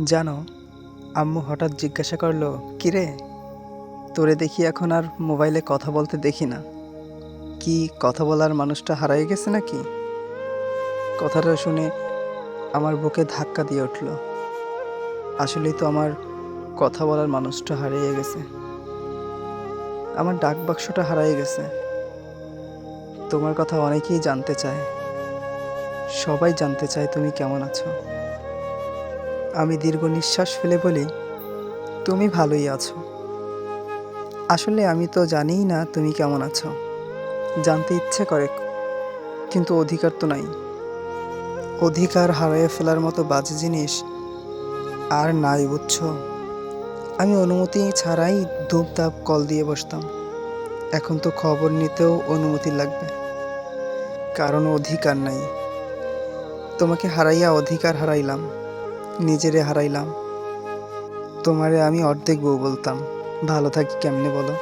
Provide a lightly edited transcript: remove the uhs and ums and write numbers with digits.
জানো, আম্মু হঠাৎ জিজ্ঞাসা করলো, কিরে, তোরে দেখি এখন আর মোবাইলে কথা বলতে দেখি না। কি কথা বলার মানুষটা হারিয়ে গেছে নাকি? কথাটা শুনে আমার বুকে ধাক্কা দিয়ে উঠল। আসলেই তো আমার কথা বলার মানুষটা হারিয়ে গেছে। আমার ডাক বাক্সটা হারিয়ে গেছে। তোমার কথা অনেকেই জানতে চায়। সবাই জানতে চায় তুমি কেমন আছো। আমি দীর্ঘ নিঃশ্বাস ফেলে বলি, তুমি ভালোই আছো। আসলে আমি তো জানিই না তুমি কেমন আছো। জানতে ইচ্ছে করে, কিন্তু অধিকার তো নাই। অধিকার হারিয়ে ফেলার মতো বাজে জিনিস আর নাই, বুঝছো? আমি অনুমতি ছাড়াই ধূপধাপ কল দিয়ে বসতাম। এখন তো খবর নিতেও অনুমতি লাগবে, কারণ অধিকার নাই। তোমাকে হারাইয়া অধিকার হারাইলাম, নিজেরে হারাইলাম। তোমারে আমি অর্ধেক বউ বলতাম। ভালো থাকি কেমনে বলো?